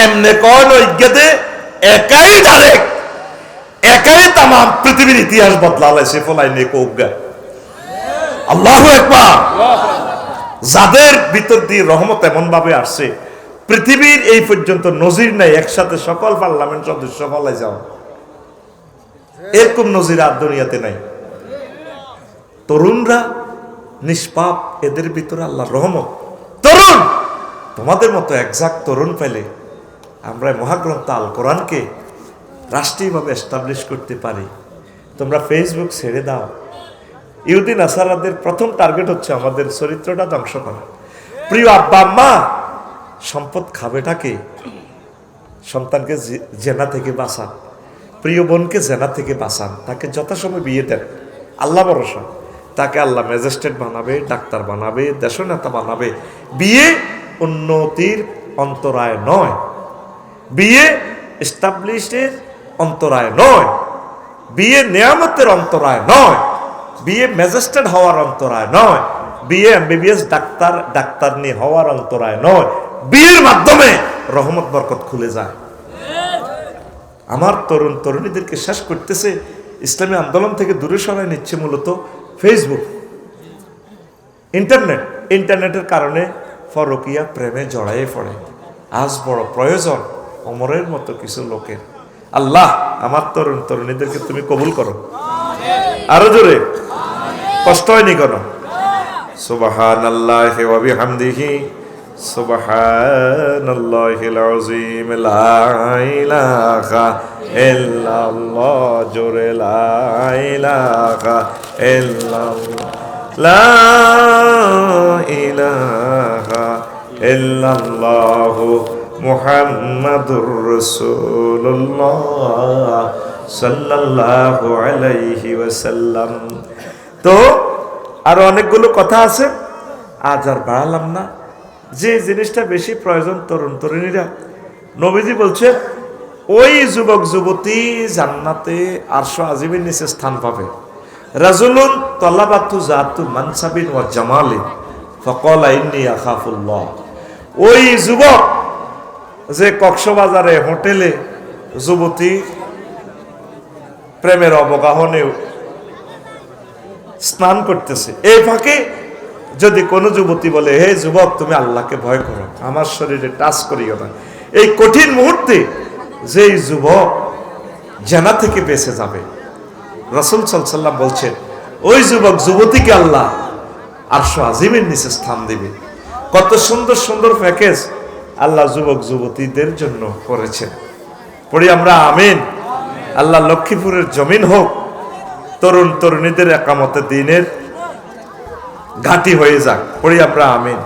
এমনে কোন ঐজ্ঞাতে একাই ডাইরেক্ট একাই তাম পৃথিবীর ইতিহাস বদলালাইছে ফলাইনে কোগা। আল্লাহু আকবার। যাদের ভিতর দিয়ে রহমত এমন ভাবে আসছে পৃথিবীর এই পর্যন্ত নজির নাই, একসাথে সকল পার্লামেন্ট সদস্য ফলাই যাও, এরকম নজির আর দুনিয়াতে নাই। তরুণরা নিষ্পাপ, এদের ভিতরে আল্লাহর রহমত। তরুণ, তোমাদের মতো একজাক্ট তরুণ পেলে আমরা মহাগ্রন্থ আল কোরআনকে রাষ্ট্রীয়ভাবে এস্টাবলিশ করতে পারি। তোমরা ফেসবুক ছেড়ে দাও। ইহুদি নাসারাদের প্রথম টার্গেট হচ্ছে আমাদের চরিত্রটা ধ্বংস করা। প্রিয় আব্বা আম্মা, সম্পদ খাবেটাকে, সন্তানকে জেনা থেকে বাঁচান, প্রিয় বোনকে জেনা থেকে বাঁচান, তাকে যথাসময় বিয়ে দেন, আল্লাহ ভরসা। তাকে আল্লাহ ম্যাজিস্ট্রেট বানাবে, ডাক্তার বানাবে, দেশনেতা বানাবে। বিয়ে উন্নতির অন্তরায় নয়, বিয়ে এস্টাবলিশের অন্তরায় নয়, বিয়ে নিয়ামতের অন্তরায় নয়, বিয়ে ম্যাজিস্ট্রেট হওয়ার অন্তরায় নয়, বিয়ে এমবিবিএস ডাক্তারনি হওয়ার অন্তরায় নয়। বিয়ের মাধ্যমে রহমত বরকত খুলে যায়। আমার তরুণ তরুণীদেরকে শেষ করতেছে, ইসলামী আন্দোলন থেকে দূরে সরাই নিচ্ছে মূলত ফেসবুক, ইন্টারনেটের কারণে পরকীয়া প্রেমে জড়াইয়ে পড়ে। আজ বড় প্রয়োজন ওমরের মতো কিছু লোকের। আল্লাহ আমার তরুণ তরুণীদেরকে তুমি কবুল করো। আরো জোরে, কষ্ট হয়নি কেন? সুবহানাল্লাহি ওয়া বিহামদিহি সুবহানাল্লাহিল আযীম, লা ইলাহা ইল্লাল্লাহ, জোরে লা ইলাহা ইল্লাল্লাহ, লা ইলাহা ইল্লাল্লাহ মুহাম্মাদুর রাসূলুল্লাহ সাল্লাল্লাহু আলাইহি ওয়াসাল্লাম। তো আরো অনেকগুলো কথা আছে, আজ আর বাড়ালাম না। যে জিনিসটা বেশি প্রয়োজন তরুণ তরুণীরা, নবীজি বলছে ওই যুবক যুবতী জান্নাতে আরশ আজিমের নিচে স্থান পাবে। রাজুলুন তলাবাতু জাতু মানসাবিন ওয়া জামালিন ফাকালা ইন্নী আখাফুল্লাহ। ওই যুবক যে কক্সবাজারে হোটেলে যুবতী প্রেমের অবগাহনে স্নান করতেছে, এই ফাঁকে যদি কোনো যুবতী বলে, হে যুবক তুমি আল্লাহকে ভয় করো, আমার শরীরে টাচ করিও না, এই কঠিন মুহূর্তে যেই যুবক জেনা থেকে বেঁচে যাবে, রাসূল সাল্লাল্লাহু আলাইহি ওয়াসাল্লাম বলছেন ওই যুবক যুবতীকে আল্লাহ আরশ আজিমের নিচে স্থান দিবে। কত সুন্দর সুন্দর প্যাকেজ আল্লাহ যুবক যুবতীদের জন্য করেছেন। পড়ি আমরা আমিন। আল্লাহ লক্ষ্মীপুরের জমিন হোক তরুণ তরুণীদের একামতে দিনের ঘাঁটি হয়ে যাক। পড়ি আমরা আমিন।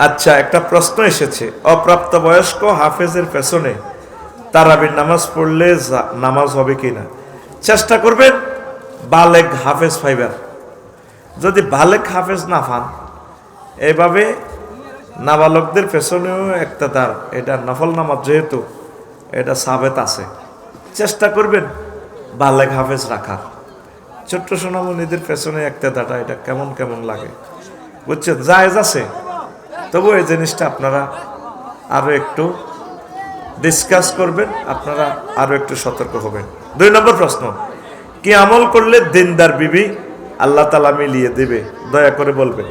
আচ্ছা, একটা প্রশ্ন এসেছে, অপ্রাপ্তবয়স্ক হাফেজের পেছনে তারাবির নামাজ পড়লে নামাজ হবে কিনা? চেষ্টা করবেন বালেগ হাফেজ পাইবার। যদি বালেগ হাফেজ না পান, এভাবে নাবালকদের পেছনেও একটা তার, এটা নফল নামাজ যেহেতু এটা সাবেত আছে, চেষ্টা করবেন বালেগ হাফেজ রাখার। ছোট্ট সোনামণিদের পেছনে একটা দাটা, এটা কেমন কেমন লাগে বুঝছেন, জায়েজ আছে। তবু এই জিনিসটা আপনারা আরো একটু ডিসকাস করবেন, আপনারা আরো একটু সতর্ক হবেন। 2 নম্বর প্রশ্ন, কি আমল করলে দিনদার বিবি আল্লাহ তাআলা মিলিয়ে দেবে? দয়া করে বলবেন।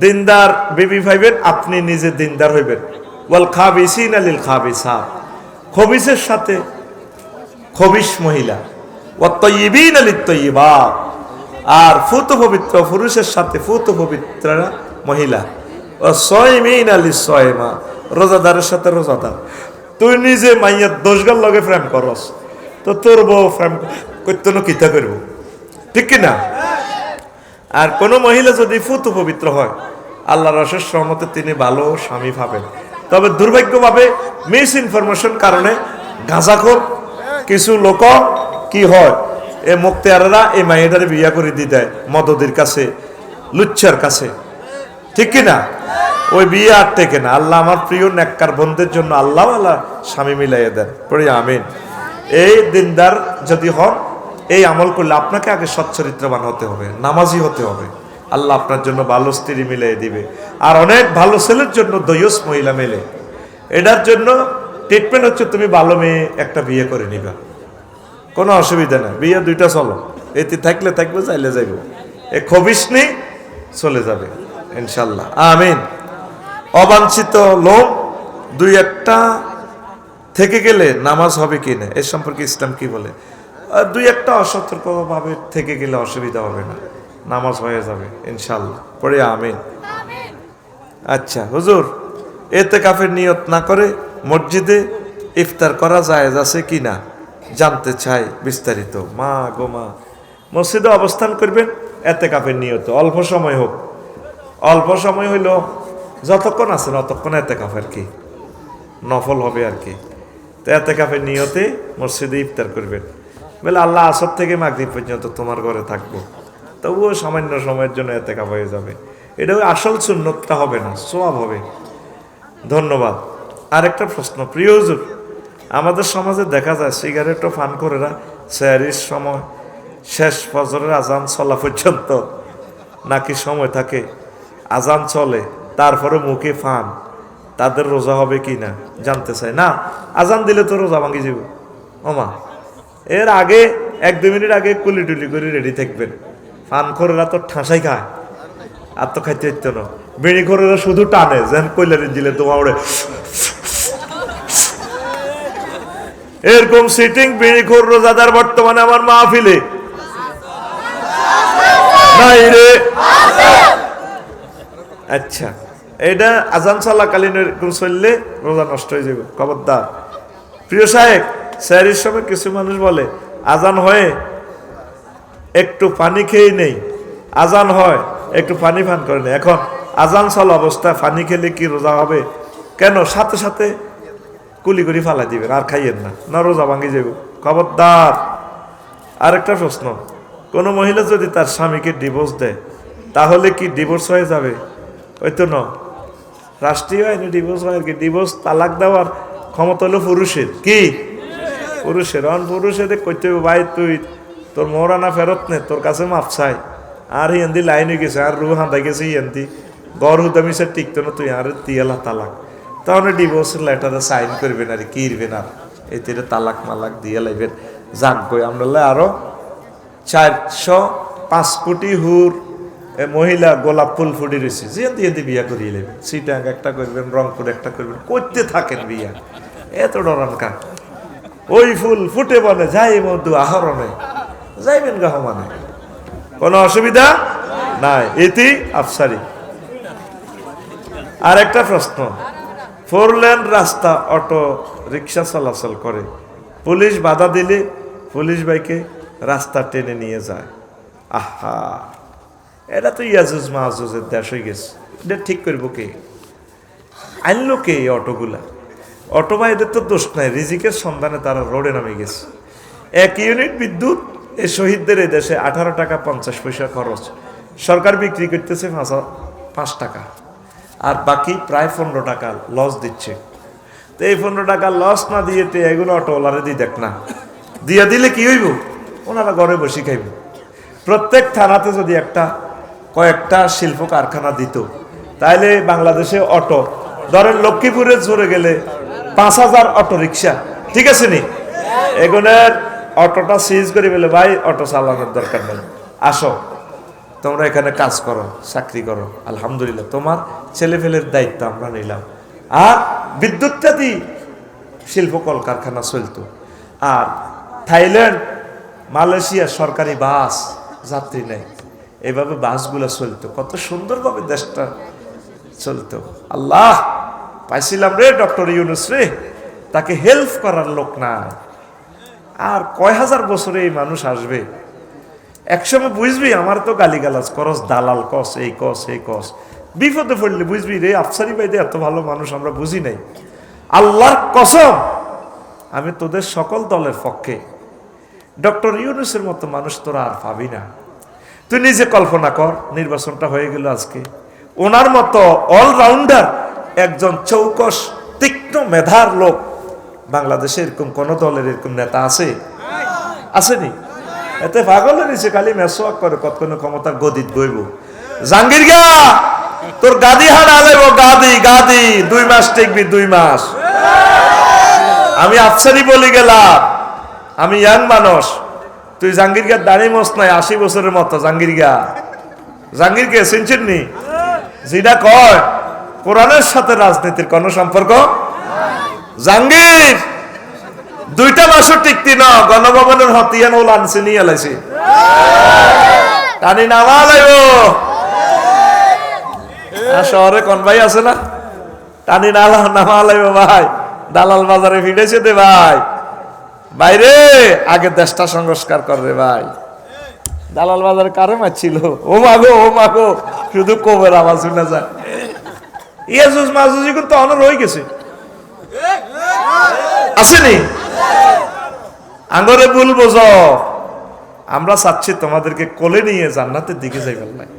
দিনদার বিবি পাইবেন, আপনি নিজে দিনদার হইবেন। ওয়াল খাবিসিনা লিল খাবিসাত, খবিসের সাথে খবিস মহিলা, ওয়াত তাইয়িবিনা লিত তাইয়িবাত, আর ফুত পবিত্র পুরুষের সাথে ফুত পবিত্র মহিলা, ওয়াস সাইমিনা লিস সাইমা, রোজাদারের সাথে রোজাদার। তুই নিজে মাইয়ার দোষগার লগে প্রেম করস, তো তোর বউ প্রেম করতে কিতা করব, ঠিক কিনা? আর কোন মহিলা যদি ফুত পবিত্র হয়, আল্লাহর অশেষ রহমতে তিনি ভালো স্বামী পাবেন। তবে দুর্ভাগ্যভাবে মিস ইনফরমেশন কারণে গাঁজাখোর কিছু লোক কি হয়, এ মুক্তিয়ারেরা এই মাইয়াটারে বিয়া করে দিয়ে দেয় মদদের কাছে, লুচ্চার কাছে, ঠিক কিনা? ওই বিয়ে আর টেকে না। আল্লাহ আমার প্রিয় নেককার বন্ধুদের জন্য আল্লাহ আল্লাহ স্বামী মিলাইয়া দেন। পড়ি আমিন। এই দিনদার যদি হন, এই আমল করলে আপনাকে আগে সচ্চরিত্রবান হতে হবে, নামাজি হতে হবে। আল্লাহ আপনার জন্য ভালো স্ত্রী মিলিয়ে দিবে। আর অনেক ভালো ছেলের জন্য দয়স মহিলা মেলে। এটার জন্য ট্রিটমেন্ট হচ্ছে তুমি ভালো মেয়ে একটা বিয়ে করে নিবা, কোনো অসুবিধা নাই, বিয়ে দুইটা চলো, এতে থাকলে থাকবে, চাইলে যাইব, এ খবিস নেই, চলে যাবে ইনশাল্লাহ, আমিন। অবাঞ্ছিত লোক দুই একটা থেকে গেলে নামাজ হবে কি না, এর সম্পর্কে ইসলাম কি বলে? দুই একটা অসতর্কভাবে থেকে গেলে অসুবিধা হবে না, নামাজ হয়ে যাবে ইনশাল্লাহ, পড়ে আমিন। আচ্ছা হুজুর, ইতিকাফের নিয়ত না করে মসজিদে ইফতার করা জায়েজ আছে কি না জানতে চাই বিস্তারিত। মা গো মা, মসজিদে অবস্থান করবেন ইতিকাফের নিয়ত, অল্প সময় হোক, অল্প সময় হইল যতক্ষণ আছেন অতক্ষণ ইতিকাফ আর কি, নফল হবে আর কি। তো ইতিকাফের নিয়তে মসজিদে ইফতার করবেন, বলে আল্লাহ আসর থেকে মাগরিব পর্যন্ত তোমার ঘরে থাকবো, তবুও সামান্য সময়ের জন্য ইতিকাফ হয়ে যাবে। এটা আসল সুন্নতটা হবে না, সওয়াব হবে। ধন্যবাদ। আরেকটা প্রশ্ন, প্রিয় হুজুর, আমাদের সমাজে দেখা যায় সিগারেট ও পান করেরা সেহরির সময় শেষ ফজরের আজান চলা পর্যন্ত নাকি সময় থাকে, আজান চলে তারপরে মুখে পান, তাদের রোজা হবে কি না জানতে চাই। না, আজান দিলে তো রোজা ভাঙি যাব ওমা, এর আগে 1-2 মিনিট আগে কুলি টুলি করে রেডি থাকবেন। পান করেরা তো ঠাঁসাই খায়, আর তো খাইতে হইতো না। বিড়ি করেরা শুধু টানে, যেন কইলারের জিলে তোমা ওড়ে, এরকম সিটিং বিড়ি খোর রোজাদার বর্তমানে আমার মাহফিলে নাই রে। আচ্ছা, এটা আজান চলাকালীন এরকম চললে রোজা নষ্ট হয়ে যাবে, খবরদার। প্রিয় সাহেব, সেহরির সময় কিছু মানুষ বলে আজান হয়ে একটু পানি খেয়ে নেই, আজান হয় একটু পানি পান করে নেই। এখন আজান চলা অবস্থায় পানি খেলে কি রোজা হবে? কেন? সাথে সাথে কুলি করে ফালাই দিবেন, আর খাইয়েন না, না রোজা ভাঙি যাব, খবরদার। আরেকটা প্রশ্ন, কোনো মহিলা যদি তার স্বামীকে ডিভোর্স দেয় তাহলে কি ডিভোর্স হয়ে যাবে? ওই তো না, রাষ্ট্রীয় আইনে ডিভোর্স হয় আর কি। ডিভোর্স, তালাক দেওয়ার ক্ষমতা হলো পুরুষের, কি পুরুষের। অন পুরুষের কইতে হবে, ভাই তুই তোর মোহরানা ফেরত নে, তোর কাছে মাপ চাই, আর হিন্দি লাইন হয়ে গেছে, আর রু হাঁদাই গেছে হিন্দি গড় হুদামিসে টিকতো না, তুই আর তিয়ালা তালাক, তাহলে ডিভোর্সের লেটারে সাইন করবেন আর কি ইরবেন, আর এতে তালাক মালাক দিয়ে লাইবেন। যাক গই আমরা আরো 405 কোটি হুর মহিলা গোলাপ ফুল ফুটি রয়েছে, যে বিয়া করিয়ে নেবেন। সিটাং একটা করবেন, রংপুর একটা করবেন, করতে থাকেন বিয়া, এত ডরান কা? ওই ফুল ফুটে বলে যাই মধু আহরণে, যাইবেন গাহমানে, কোনো অসুবিধা নাই, এটি আফসারি। আর একটা প্রশ্ন, 4 লেন রাস্তা, অটো রিক্সা চলাচল করে, পুলিশ বাধা দিলে পুলিশ বাইকে রাস্তা টেনে নিয়ে যায়। আহা, এটা তো ইয়াজুজ মাহাজুজের দেশ হয়ে গেছে, এটা ঠিক করবো কে? আনলো কে এই অটোগুলা? অটো ভাইদের তো দোষ নাই, রিজিকের সন্ধানে তারা রোডে নামে গেছে। 1 ইউনিট বিদ্যুৎ এই শহীদদের এই দেশে 18 টাকা 50 পয়সা খরচ, সরকার বিক্রি করতেছে 5 টাকা, আর বাকি প্রায় 15 টাকা লস দিচ্ছে। তো এই 15 টাকা লস না দিয়ে এগুলো অটোওয়ালারে দিয়ে দেখ না, দিয়া দিলে কি হইব? ওনারা ঘরে বসে খাইব। প্রত্যেক থানাতে যদি কয়েকটা শিল্প কারখানা দিত, তাইলে বাংলাদেশে অটো, ধরেন লক্ষ্মীপুরে জোরে গেলে 5000 অটো রিক্সা, ঠিক আছে নি? এগুলোর অটোটা সিজ করে বলে, ভাই অটো চালানোর দরকার নেই, আসো তোমরা এখানে কাজ করো, চাকরি করো, আলহামদুলিল্লাহ তোমার ছেলেফেলের দায়িত্ব আমরা নিলাম। আর বিদ্যুৎটা দিয়ে শিল্প কলকারখানা চলতো। আর থাইল্যান্ড, মালয়েশিয়া সরকারি বাস, যাত্রী নেই, এভাবে বাসগুলো চলতো, কত সুন্দরভাবে দেশটা চলতো। আল্লাহ পাইছিলাম রে ডক্টর ইউনুস রে, তাকে হেল্প করার লোক নাই। আর কয় হাজার বছরে এই মানুষ আসবে, একসময় বুঝবি আমার তো গালিগালাজ করস, দালাল কস, এই কস এই কস, বিপদে পড়লে বুঝবি রে আফসারি ভাইদে এত ভালো মানুষ আমরা বুঝি নাই। আল্লাহর কসম, আমি তোদের সকল দলের পক্ষে, ডক্টর ইউনুসের মতো মানুষ তোরা আর পাবি না। তুই নিজে কল্পনা কর, নির্বাচনটা হয়ে গেল আজকে, ওনার মতো অলরাউন্ডার একজন চৌকস তীক্ষ্ণ মেধার লোক বাংলাদেশে এরকম কোন দলের এরকম নেতা আছে? আসেনি? এতে পাগলের নিচে খালি মেসোয়াক করে, কতক্ষণ ক্ষমতার গদিত বইব। জাঙ্গির গা তোর গাদি হারা আলেব, গাদি 2 মাস টিকবি, 2 মাস। আমি আফসারি বলি গেলাম, আমি ইয়াং মানুষ, তুই জাহাঙ্গীরকে দাঁড়িয়ে মস নাই 80 বছরের মতো। জাহাঙ্গীরকে চিনছেন নি? যেটা কয় কোরআনের সাথে রাজনীতির কোন সম্পর্ক। জাহাঙ্গীর 2টা মাসও টিকতি না, গণভবনের হতিয়ান ও লানছে নিয়ে এলাইছে, টানি নামা লাইব। শহরে কোন ভাই আছে না, টানি নামা লাইব ভাই, দালাল বাজারে ফিরেছে দে ভাই। বাইরে আগে দেশটা সংস্কার করে ভাই। দালাল বাজারে কারে মারছিল, ও মাগো শুধু কোবের আওয়াজ শুনে যায়। ইয়াজুজ মাজুজি কিন্তু অনর হয়ে গেছে, আসেনি? আঙ্গরে ভুল বোঝো, আমরা চাচ্ছি তোমাদেরকে কোলে নিয়ে জান্নাতের দিকে যাইবার লাই।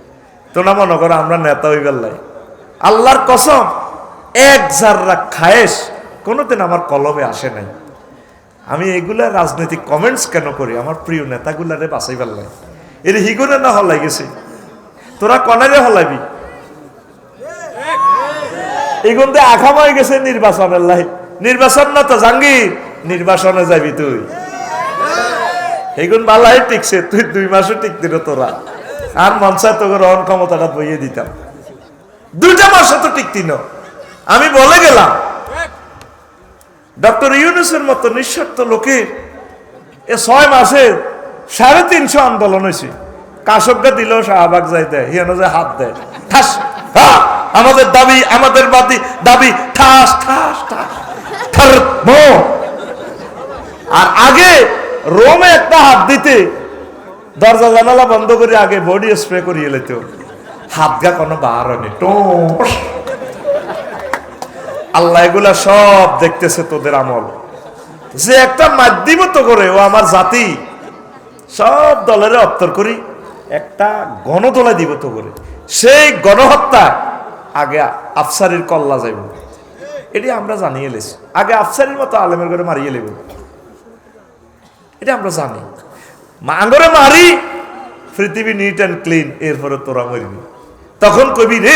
তোমরা মনে করো আমরা নেতা হইবার লাই। আল্লাহর কসম, এক জাররা খায়েশ কোনোদিন আমার কলমে আসে নাই। আমি এগুলা রাজনৈতিক কমেন্টস কেন করি? আমার প্রিয় নেতাগুলারে বাঁচাইবার লাই। এর হিগুনে না হলাই গেছে, তোরা কনারে হলাইবি। এগুনতে আখাম হয়ে গেছে নির্বাচনের লাই। নির্বাচন না তো জাহাঙ্গীর, নির্বাচনে যাবি তুই। এগুন বালাই টিকছে, তুই 2 মাসও টিকতি না তোরা। আর মনসা তোকে রহন ক্ষমতাটা বইয়ে দিতাম, 2টা মাসও তো টিকতি না। আমি বলে গেলাম, ডক্টর ইউনূসের মতো নিঃস্বার্থ লোকের 6 মাসে 350 আন্দোলন হয়েছে। কাশবটা দিল শাহবাগ যাইতে, হিয়ানো যায় হাত দেয়, ঠাস আমাদের দাবি, আমাদের দাবি, ঠাস ঠাস ঠাস। আর আগে রোমে একটা হাত দিতে দরজা জানালা বন্ধ করে আগে বডি স্প্রে করিয়ে লেত, হাত গা কোনো বার হয়নি। টোস আল্লাহ এগুলা সব দেখতেছে তোদের আমল। যে একটা মাধ্যম তো করে ও আমার জাতি সব দলের অত্তর করি, একটা গণদোলা দিব তো করে। সেই গণহত্যা আগে আফসারির কল্লা যাইব, এটি আমরা জানিয়ে লেছি। আগে আফসারির মতো আলেমের ঘরে মারিয়ে লেব, এটা আমরা জানি। মাঙ্গরে মারি, পৃথিবী নিট অ্যান্ড ক্লিন, এরপরে তোরা মরবি। তখন কবি রে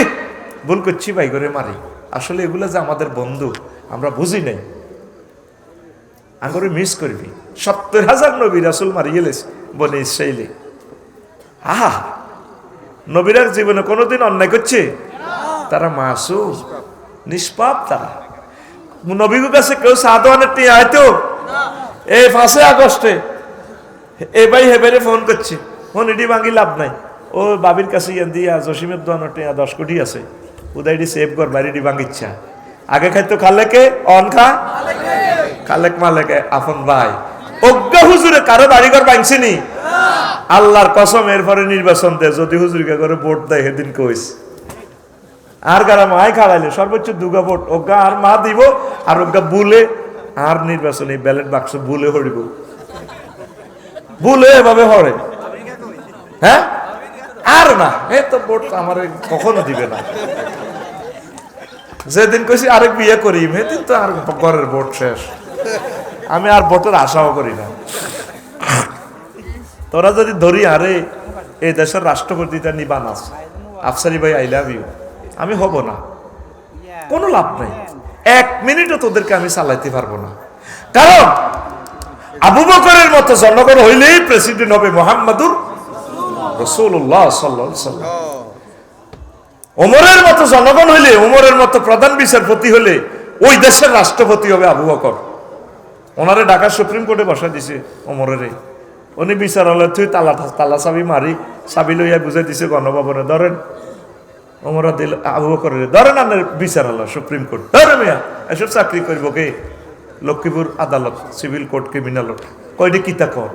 ভুল করছি ভাই করে মারি। আসলে এগুলা যে আমাদের বন্ধু আমরা বুঝি নাই, আঙ্গরে মিস করবি। 70,000 নবী রাসূল মারিয়ে লেছে বনে ইসরাইলে। আহা, নবীরার জীবনে কোনোদিন অন্যায় করছে? তারা মাসুম, নিষ্পাপ। তারা নবীর কাছে কেউ সাধারণের টিয়া হয়তো এই 5 আগস্টে এ ভাই হেবারে ফোন করছে, ফোন এটি ভাঙি লাভ নাই। ও বাবির কাছে ইয়ান দিয়া জসিমের দোয়ানো টিয়া 10 কোটি আছে, উদয়টি সেভ কর, বাড়িটি ভাঙিচ্ছা। আগে খাইতো খালেকে অন খা, খালেক মালেকে আপন ভাই। অজ্ঞ হুজুরে কারো বাড়িঘর ভাঙছিনি? আল্লাহর কসম, এরপরে নির্বাচন দেয় যদি হুজুরকে করে ভোট দেয়, সেদিন কইস আর গারা মায় খাড়াইলে সর্বোচ্চ 2 ভোট অজ্ঞা আর মা দিব, আর অজ্ঞা বুলে আর নির্বাচনী ব্যালট বাক্স বুলে হরিব, বুলে এভাবে হরে। হ্যাঁ, আর না এ তো ভোট আমার কখনো দিবে না। যেদিন কইছি আরেক বিয়ে করি, সেদিন তো আর ঘরের ভোট শেষ। আমি আর ভোটের আশাও করি না। তোরা যদি ধরি আরে এই দেশের রাষ্ট্রপতিটা নিবান আছে, আফসারি ভাই আই লাভ ইউ, আমি হব না, কোনো লাভ নাই। 1 মিনিটও তোদেরকে আমি চালাইতে পারবো না। কারণ আবু বকরের মতো জনগণ হইলেই প্রেসিডেন্ট হবে মুহাম্মাদুর রাসূলুল্লাহ সাল্লাল্লাহু আলাইহি ওয়াসাল্লাম। ওমরের মতো জনগণ হইলে, ওমরের মতো প্রধান বিচারপতি হলে ওই দেশের রাষ্ট্রপতি হবে আবু বকর। ওনারে ঢাকা সুপ্রিম কোর্টে বসা দিছে ওমরের। উনি বিচারালয় তুই তালা চাবি মারি চাবি লইয়া বুঝাই দিছে গণভবনে, ধরেন ওমরা দিল আবু বকরের, ধরেন আপনার বিচারালয় সুপ্রিম কোর্ট, ধরে মিয়া এসব চাকরি করবো কে? লক্ষ্মীপুর আদালত, সিভিল কোর্ট, ক্রিমিনাল কয়টি কিতা কর?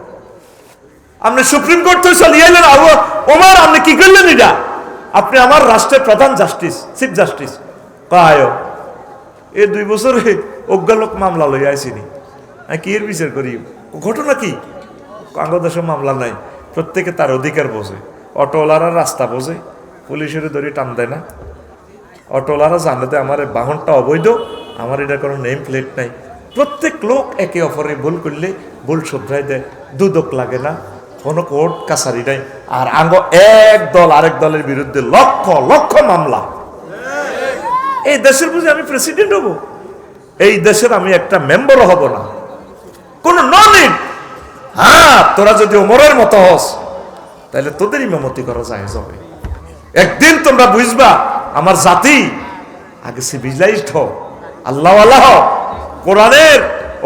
আপনি সুপ্রিম কোর্ট তো চালিয়ে এলেন, আবু ওমর আপনি কি করলেন? এটা আপনি আমার রাষ্ট্রের প্রধান জাস্টিস, চিফ জাস্টিস কায় এই 2 বছরে অজ্ঞালোক মামলা লই আইসিনি, কি এর বিচার করি? ঘটনা কি? বাংলাদেশে মামলা নাই, প্রত্যেকে তার অধিকার বোঝে। অটোওয়ালারা রাস্তা বোঝে, পুলিশের ধরে টান দেয় না। অটোওয়ালারা জানতে আমার বাহনটা অবৈধ, আমার এটা কোনো নেম প্লেট নাই। প্রত্যেক লোক একে অপরে ভুল করলে ভুল শুধরাই দেয়, দুদক লাগে না, কোনো কোর্ট কাছারি নাই। আর আঙ্গ এক দল আরেক দলের বিরুদ্ধে লক্ষ লক্ষ মামলা। এই দেশের বুঝে আমি প্রেসিডেন্ট হব? এই দেশের আমি একটা মেম্বারও হব না, কোনো ননিন। হ্যাঁ, তোরা যদি ওমরের মতো হস তাহলে তোদের ইমামতি করা যায় যাবে। একদিন তোমরা বুঝবা আমার জাতি আগে সিভিলাইজড হও, আল্লাহওয়ালা হও, কোরআনের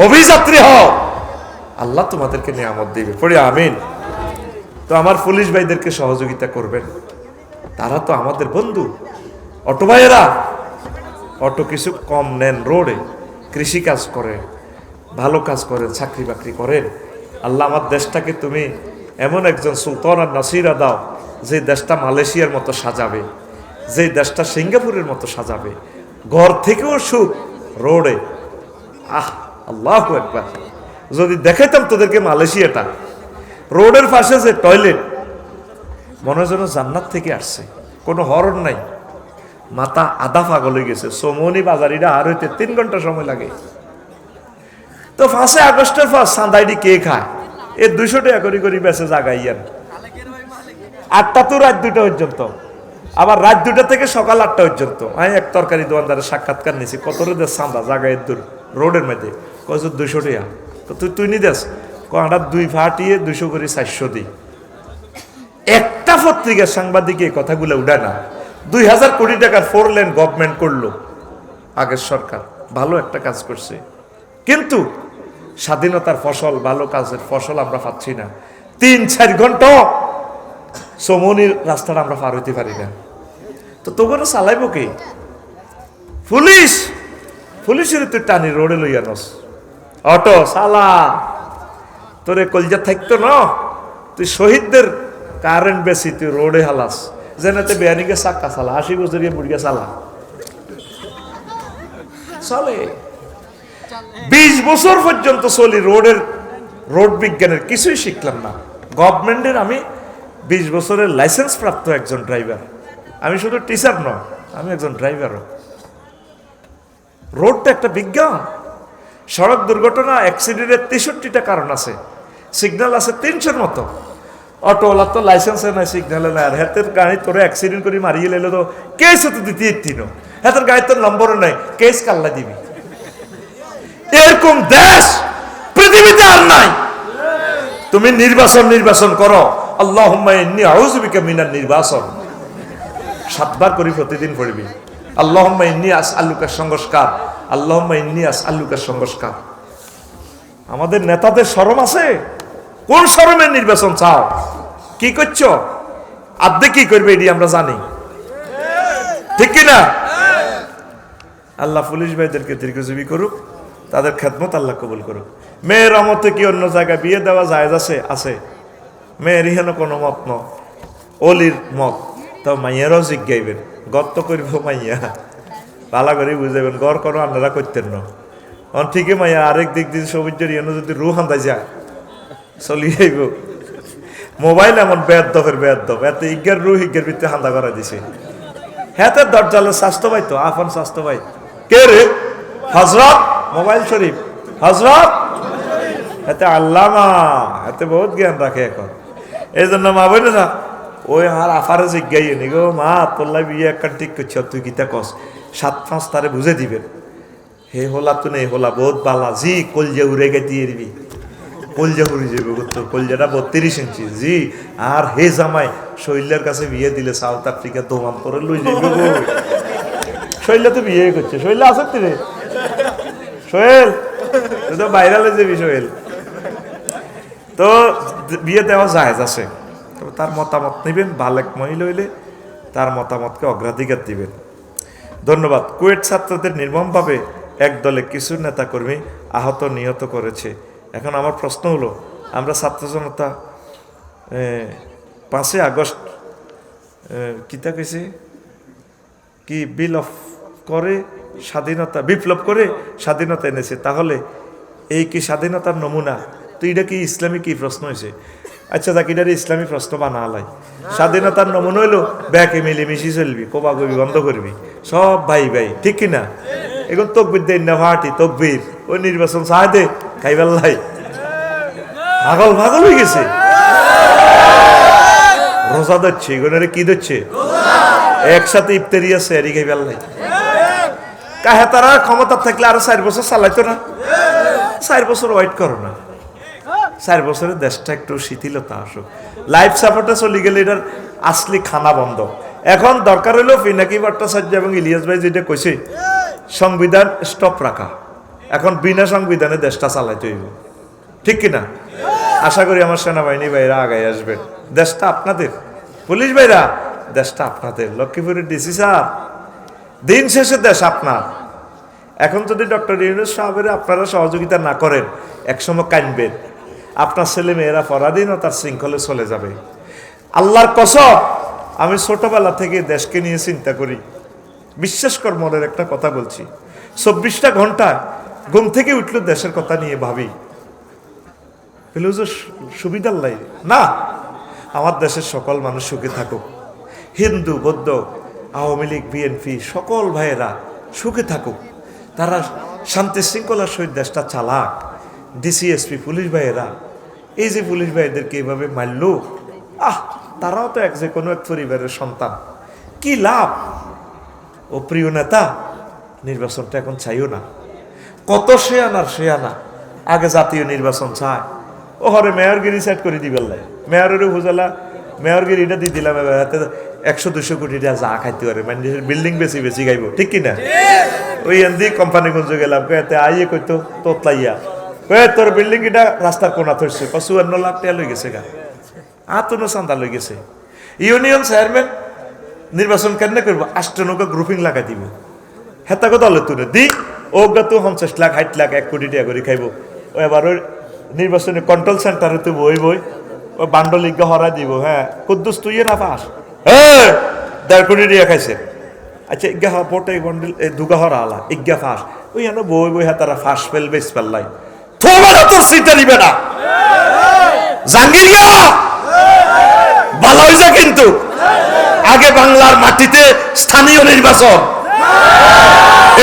অভিযাত্রী হও, আল্লাহ তোমাদেরকে নিয়ামত দিবে। পড়ি আমিন। তো আমার পুলিশ ভাইদেরকে সহযোগিতা করবেন, তারা তো আমাদের বন্ধু। অটো ভাইয়েরা অটো কিছু কম নেন, রোডে কৃষি কাজ করেন, ভালো কাজ করেন, চাকরি বাকরি করেন। আল্লাহ আমার দেশটাকে তুমি এমন একজন সুলতান আর নাসিরা দাও, যে দেশটা মালয়েশিয়ার মতো সাজাবে, যে দেশটা সিঙ্গাপুরের মতো সাজাবে, ঘর থেকেও সুখ, রোডে। আল্লাহু আকবার। যদি দেখাইতাম তোদেরকে মালয়েশিয়াটা, রোডের পাশে যে টয়লেট, মনে হয় যেন জান্নাত থেকে আসছে, কোনো হরণ নাই। মাথা আধা পাগল হয়ে গেছে। সোমনি বাজারিটা আর হইতে 3 ঘন্টা সময় লাগে। তো 5 আগস্টের পর সান্দাইডি কে খায়? 200 টাকা করি বেঁচে জাগাইয়ান। 8টা তো রাত 2টা পর্যন্ত, আবার রাত 2টা থেকে সকাল 8টা পর্যন্ত। আমি এক তরকারি দোকানদারের সাক্ষাৎকার নিয়েছি, কত রোদের সান্দা জাগাই দূর রোডের মধ্যে, কত 200 টাকা। তুই নি দেস কটা 2 ফাটিয়ে 200 করে 400 দিই। একটা পত্রিকার সাংবাদিক এই কথাগুলো উঠায় না। 2000 কোটি টাকার 4 লেন গভর্নমেন্ট করলো আগের সরকার, ভালো একটা কাজ করছে। কিন্তু স্বাধীনতার ফসল, ভালো কাজের ফসল আমরা পাচ্ছি না। 3-4 ঘন্টা সমনির রাস্তাটা আমরা পার হইতে পারি না। তো তোগুলো চালাইব কে? পুলিশ। পুলিশের তুই টানি রোডে লইয়া নস, অটো চালা, তোরে কলজা থাকতো না। তুই শহীদদের কারেন্ট বেশি, তুই রোডে হালাস, যেনাতে বেয়ানিকে চাক্কা চালা, 80 বছরিয়া বুড়িয়া চালা চলে। 20 বছর পর্যন্ত চলি রোডের, রোড বিজ্ঞানের কিছুই শিখলাম না। গভর্নমেন্টের আমি 20 বছরের লাইসেন্স প্রাপ্ত একজন ড্রাইভার। আমি শুধু টিচার নয়, আমি একজন ড্রাইভারও। রোডটা একটা বিজ্ঞান। সড়ক দুর্ঘটনা, অ্যাক্সিডেন্টের 63টা কারণ আছে, সিগন্যাল আছে 300-র মতো। অটোওয়ালার তো লাইসেন্সে নাই, সিগন্যালে নাই, আর হাতের গাড়ি তোরে অ্যাক্সিডেন্ট করে মারিয়ে লেলো তো কেস হতে দিতে তিনো, হাতের গাড়ি তোর নম্বরও নাই, কেস কাল্লা দিবি। এরকম দেশ পৃথিবীতে আর নাই। তুমি নির্বাচন করো, আল্লাহুম্মা ইন্নী আউযু বিকা মিনান নির্বাচন 7 বার করে প্রতিদিন পড়বি। আল্লাহুম্মা ইন্নী আসআলুকা সংস্কার, আল্লাহুম্মা ইন্নী আসআলুকা সংস্কার। আমাদের নেতাদের শরম আছে? কোন শরমের নির্বাচন চাও? কি করছো? আদে কি করবে এটি আমরা জানি, ঠিক কিনা? আল্লাহ পুলিশ ভাইদেরকে দীর্ঘজীবী করুক, তাদের খেদমত আল্লাহ কবুল করুক। মেয়ের আমতে কি অন্য জায়গায় বিয়ে দেওয়া জায়েজ আছে? মেয়ের ইহেন কোনো মত ন, অলির মত। তো মাইয়ারও জিজ্ঞাইবেন, গর্ত করব মাইয়া, পালা করে বুঝাবেন, গড় করো আপনারা করতেন না। ঠিকই মাইয়া আরেক দিক দিয়ে সবুজের ইয়েন যদি রু হান্দাই যায় চলি যাইব। মোবাইল এমন বেয়াদবের বেয়াদব, এত ইজ্ঞার রু ইজ্ঞার ভিতরে হান্দা করা দিছে। হ্যাঁ, তার দরজালের স্বাস্থ্য ভাই তো আফন স্বাস্থ্য ভাই কে রে? হজরত মোবাইল শরীফ, হজরত এতে আল্লামা, এতে বহুত জ্ঞান রাখে এখন। এই জন্য মা বই না ওই আর আফারে জিজ্ঞাই নি গো, মা তোল্লা বিয়ে একটা ঠিক করছ, তুই গীতা কস 7-5 তারে বুঝে দিবেন। হে হোলা তো নেই হোলা বহুত বালা জি, কলজা উড়ে গে দিয়ে দিবি, কলজা উড়ে যাবে, কলজাটা 32 ইঞ্চি জি। আর হে জামাই শৈলের কাছে বিয়ে দিলে সাউথ আফ্রিকা দোমাম করে লই যাবে গো। শৈলা তো বিয়ে করছে, শৈলা আছে রে সোহেল, তুই তো বাইরে যাবি সোহেল। তো বিয়ে দেওয়া জায়েজ আছে, তবে তার মতামত নেবেন। বালেক মহিলা হইলে তার মতামতকে অগ্রাধিকার দিবেন। ধন্যবাদ। কুয়েট ছাত্রদের নির্মমভাবে একদলে কিছু নেতাকর্মী আহত নিহত করেছে। এখন আমার প্রশ্ন হলো, আমরা ছাত্র জনতা 5 আগস্ট কিতা কেছে কি বিপ্লব করে স্বাধীনতা এনেছে, তাহলে এই কি স্বাধীনতার নমুনা? তো এটা কি ইসলামী কি প্রশ্ন হয়েছে? আচ্ছা দেখ, এটার ইসলামী প্রশ্ন বানালাই। স্বাধীনতার নমুনা হইলো ব্যাকে মিলেমিশি চলবি, কোবাকবি বন্ধ করবি, সব ভাই ভাই, ঠিক কিনা? এখন তকবির দেন না ভাটি তকবির, ওই নির্বাচন চায় দে খাইবেল্লাই পাগল হয়ে গেছে। রোজা ধরছে, এগুলো কি ধরছে? একসাথে ইফতারি আছে, এরি খাইবেল্লাই কাহে তারা ক্ষমতা থাকলে আরো 4 বছর চালাইতো না? 4 বছর ওয়েট করো না, 4 বছরের দেশটা একটু শিথিলতা আসুক। লাইফ সাপোর্টে চলে গেলে এটার আসলি খানা বন্ধ। এখন দরকার হইলো পিনাকি ভট্টাচার্য এবং ইলিয়াস ভাই যেটা কইছে, সংবিধান স্টপ রাখা। এখন বিনা সংবিধানে দেশটা চালাইতে হইব, ঠিক কিনা? আশা করি আমার সেনাবাহিনী ভাইরা আগায় আসবেন। দেশটা আপনাদের, পুলিশ ভাইরা দেশটা আপনাদের, লক্ষ্মীপুরের ডিসি স্যার দিন শেষে দেশ আপনার। এখন যদি ডক্টর ইউনূস সাহেবের আপনারা সহযোগিতা না করেন, একসময় কাঁদবেন, আপনার ছেলে মেয়েরা পরাধীনতার শৃঙ্খলে চলে যাবে। আল্লাহর কসম, আমি ছোটবেলা থেকে দেশকে নিয়ে চিন্তা করি। বিশ্বাস কর, মনের একটা কথা বলছি, 24টা ঘন্টা ঘুম থেকে উঠলে দেশের কথা নিয়ে ভাবি। সুবিধার লাই না, আমার দেশের সকল মানুষ সুখে থাকুক, হিন্দু বৌদ্ধ আওয়ামী লীগ বিএনপি সকল ভাইয়েরা সুখে থাকুক, তারা শান্তি শৃঙ্খলার সহিত দেশটা চালাক। ডিসিএসপি পুলিশ ভাইয়েরা, এই যে পুলিশ ভাইদেরকে এইভাবে মারল, তারাও তো যে কোনো এক পরিবারের সন্তান, কি লাভ? ও প্রিয় নেতা, নির্বাচনটা এখন চাইও না। কত সে আনা আগে জাতীয় নির্বাচন চায়। ও হরে মেয়রগিরি সেট করে দিবেন, মেয়রের হুজালা মেয়রগিরিটা দিয়ে দিলাম, হাতে 100-200 কোটি টাকা যা খাইতে পারে, মানে বিল্ডিং বেশি খাইব, ঠিক কিনা? ওই এনদি কোম্পানিগঞ্জ গেলাম, এতে আইয়ে কইতো তোতলাইয়া, তোর বিল্ডিং এটা রাস্তার কোনা থইছে, 54 লাখ টাকা লই গেছে গা, আতনো চান্দা লই গেছে। ইউনিয়ন চেয়ারম্যান নির্বাচন কেন করবো? 8 নৌকা গ্রুপিং লাগাই দিব, হেতাকে দলে তুলে দি, ও গা তো 50 লাখ 60 লাখ 1 কোটি টাকা করে খাইব। ও এবার ওই নির্বাচনী কন্ট্রোল সেন্টারে তো বই ও বান্ডলিজ্ঞা হরাই দিব। হ্যাঁ, কুদ্দুস তুই না পাস, 1.5 কোটি টাকা খাইছে। আচ্ছা, ইজ্ঞা ভোটে বন্ডল দুগা হরা আলা ইজ্ঞা ফাঁস, ওই এনে বই হ্যাঁ তারা ফাঁস বেশ পেল্লাই তোমার তোর সিটে নিবে না। জাঙ্গিরিয়া ভালো হয়েছে, কিন্তু আগে বাংলার মাটিতে স্থানীয় নির্বাচন,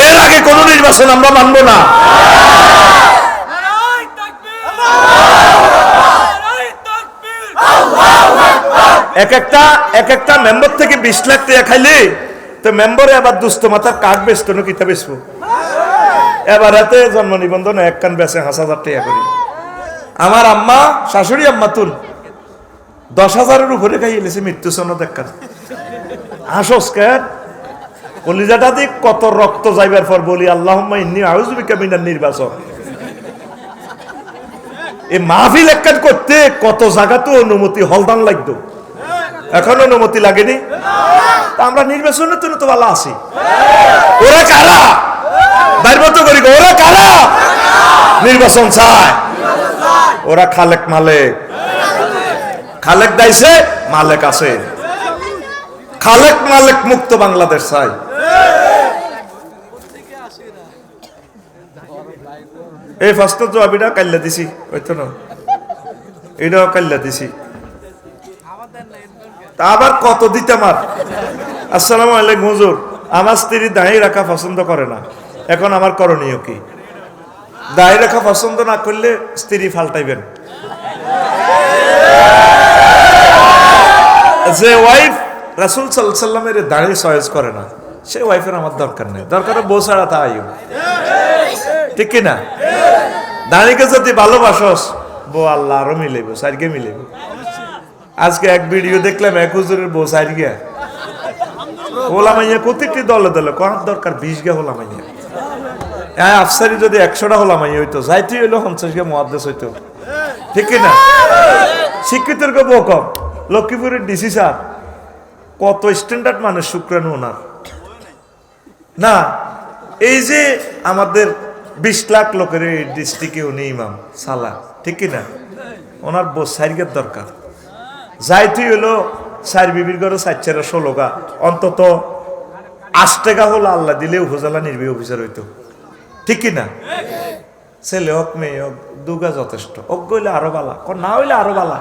এর আগে কোন নির্বাচন আমরা মানব না। এক একটা মেম্বার থেকে 20 লাখ টাকা খাইলে তো মেম্বারে আবার দুস্থ মাথার কাঠ বেচতো না, কিতা বেচবো? এবার হাতে জন্ম নিবন্ধন 1 কান বেচে 5,000 টাকা করি। আমার আম্মা, শাশুড়ি আম্মা তুল 10,000-এর উপরে খাইয়েছে মৃত্যু সনদ 1 কান। হাসস কেন? কলিজাটা দিয়ে কত রক্ত যাইবার পর বলি আল্লাহুম্মা ইন্নী আউযু বিকা মিনান নির্বাচন। এই মাহফিল 1 কান করতে কত জায়গা তো অনুমতি হলদান লাগতো, এখন অনুমতি লাগেনি। আমরা নির্বাচনের জন্য তো ভালো আছি। ওরা কারা? বাইরবতো করি, ওরা কারা নির্বাচন চায়? ওরা খালেক মালেক, খালেক দাইছে মালেক আছে, খালেক মালেক মুক্ত বাংলাদেশ চাই। এই ফার্স্টের জবাবিটা কাল্লা দিছি, হইতো না, এটাও কাল্লা দিছি। তা আবার কত দিতে আমার? আসসালামু আলাইকুম হুজুর, আমার স্ত্রী দাঁড়িয়ে রাখা পছন্দ করে না, এখন আমার করণীয় কি? দাঁড়িয়ে রাখা পছন্দ না করলে স্ত্রী ফাল্টাইবেন। যে ওয়াইফ রাসূল সাল্লাল্লাহু আলাইহি সাল্লামের দাঁড়িয়ে চয়েস করে না, সে ওয়াইফের আমার দরকার নেই, দরকার বউ ছাড়া তা আইও, ঠিক কিনা? দাঁড়িয়ে যদি ভালোবাসস, বউ আল্লাহ আরো মিলেব, সাইডকে মিলেব। আজকে এক ভিডিও দেখলাম, 1 হুজুরের বউ সাইড গিয়া হোলা মাইয়া, প্রতিটি দলে দলে কোন দরকার 20 গা হোলা মাইয়া। হ্যাঁ, আফসারি যদি 100টা হোলা মাইয়া হইতো, যাইতে হইলো 50 গা মুহাদ্দিস হইতো, ঠিক কিনা? শিক্ষিতের কে বউ কম। লক্ষ্মীপুরের ডিসি স্যার কত স্ট্যান্ডার্ড মানুষ, শুক্রাণু ওনার না। এই যে আমাদের 20 লাখ লোকের এই ডিস্ট্রিক্টে উনি ইমাম সালা, ঠিক কিনা? ওনার বউ সাইডের দরকার। যাইতে হইলো 4 বিবির ঘরে 4-16 গা, অন্তত 8 টাকা হলো আল্লাহ দিলে উপজেলা নির্বাহী অফিসার হইতো, ঠিক কিনা? ছেলে হোক মেয়ে হোক, দুগা যথেষ্ট। অজ্ঞ হইলে আরো বালা, না হইলে আরো বালা।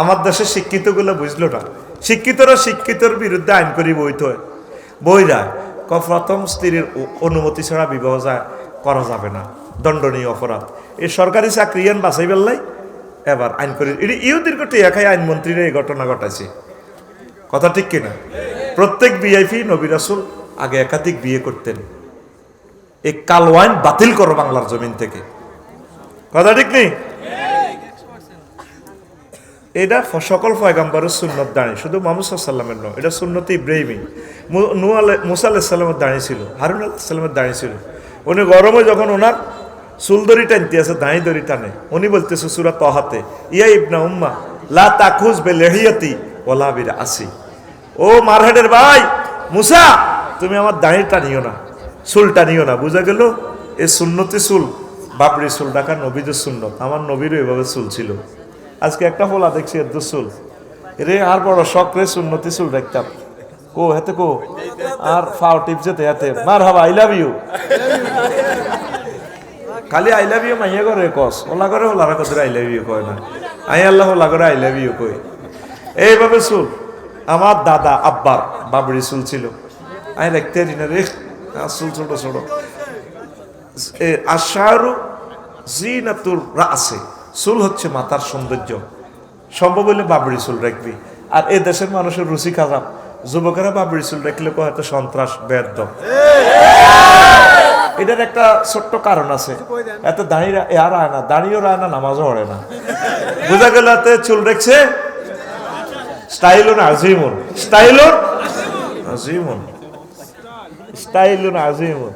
আমার দেশের শিক্ষিত গুলো বুঝলো না। শিক্ষিতরা শিক্ষিতর বিরুদ্ধে আইন করি বইরা প্রথম স্ত্রীর অনুমতি ছাড়া বিবাহ করা যাবে না, দণ্ডনীয় অপরাধ। এই সরকারি চাকরিয়ান বাছাই বেললাই এবার আইন করে, এটি ইহুদির টিয়া খাই আইনমন্ত্রীরা এই ঘটনা ঘটাইছে, কথা ঠিক কিনা? প্রত্যেক ভিআইপি নবী রাসূল আগে একাধিক বিয়ে করতেন। এই কালওয়াইন বাতিল করো বাংলার জমিন থেকে, কথা ঠিক নেই? এটা সকল পয়গম্বরের সুন্নত দাঁড়ি, শুধু মুহাম্মদ সাল্লাল্লাহু আলাইহি ওয়াসাল্লামের নয়, এটা সুন্নতে ইব্রাহিমী। মুসা আলাইহিস সালামের দাঁড়ি ছিল, হারুন আলাইহিস সালামের দাঁড়ি ছিল। উনি গরমে যখন ওনার চুল দড়ি টানতে আছে, দাঁড়ি দড়ি টানে, উনি বলতেছে সূরা তাহাতে, ইয়া ইবনা উম্মা লা তাখুজ বিলিহিয়াতি ওয়ালা বিরাসি, ও মারহাটের ভাই মুসা, তুমি আমার দাঁড়ি টানিও না, চুল টানিও না। বুঝা গেল এই সুন্নতি চুল, বাবরি চুল ডাকা নবীদের সুন্নত। আমার নবীরও এভাবে চুল ছিল। আজকে একটা ফোলা দেখছি এত চুল, রে আর বড় শখ রে সুন্নতি চুল দেখতাম, কো হেতে কো আর ফাও টিপ যেতে হাতে মার হাবা আই লাভ ইউ, খালি আই লাভ ইউ মাইয়া করে কস, ওলা করে ওলারা কত আই লাভ ইউ কয় না, আই আল্লাহ ওলা করে আই লাভ ইউ কই। এইভাবে চুল আমার দাদা আব্বার বাবরি চুল ছিল, আমি দেখতে পারি না রে, চুল ছোট ছোট। আশারু জিনাতুর রাসে, চুল হচ্ছে মাথার সৌন্দর্য, সম্ভব হলে বাবরি চুল রাখবি। আর এই দেশের মানুষের রুচি খারাপ, যুবকেরা বাবরি চুল রাখলে হয়তো সন্ত্রাস বেদ্য। এটার একটা ছোট্ট কারণ আছে, এত দাঁড়িয়ে আর আয় না, দাঁড়িয়েও রায় না, নামাজও পড়ে না। বোঝা গেল এতে চুল রেখছে স্টাইলুন আজিমুন, স্টাইলুন আজিমুন, স্টাইলুন আজিমুন।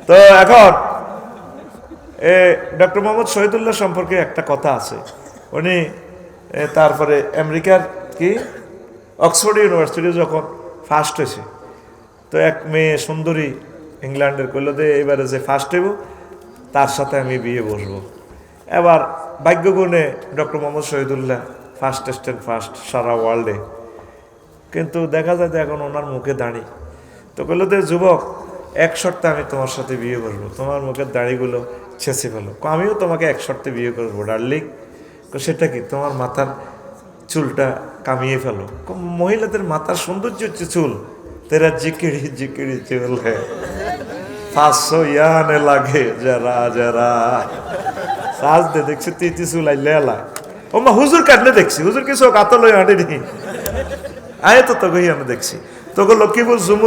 তো এখন ডক্টর মোহাম্মদ শহীদুল্লাহ সম্পর্কে একটা কথা আছে। উনি তারপরে আমেরিকার কি অক্সফোর্ড ইউনিভার্সিটি যখন ফার্স্ট হয়েছে, তো এক মেয়ে সুন্দরী ইংল্যান্ডের কইল যে এবারে যে ফার্স্ট হইব তার সাথে আমি বিয়ে বসবো। এবার ভাগ্যগুণে doctor Mohammad Shahidullah first stand first সারা ওয়ার্ল্ডে, কিন্তু দেখা যায় যে এখন ওনার মুখে দাঁড়ি। তো কইল যে যুবক, এক শর্তে আমি তোমার সাথে বিয়ে করবো, তোমার মুখের দাড়িগুলো ছেঁচে ফেলো। আমিও তোমাকে এক শর্তে বিয়ে করবো ডার্লিং। সেটা কি? তোমার মাথার চুলটা কামিয়ে ফেলো। মহিলাদের মাথার সৌন্দর্য হচ্ছে চুল, তেরা জিকিড়ি জিকিড়ি চুল হ্যাঁ 500 ইয়ানে লাগে যারা যারা সাজ দে দেখছি তিতি চুল আইলে এলা ও মা হুজুর কাটলে দেখছি, হুজুর কিছু কাতল হাঁটে নি আয় তো তোকে আমি দেখছি তোকে লক্ষ্মীপুর ঝুমুর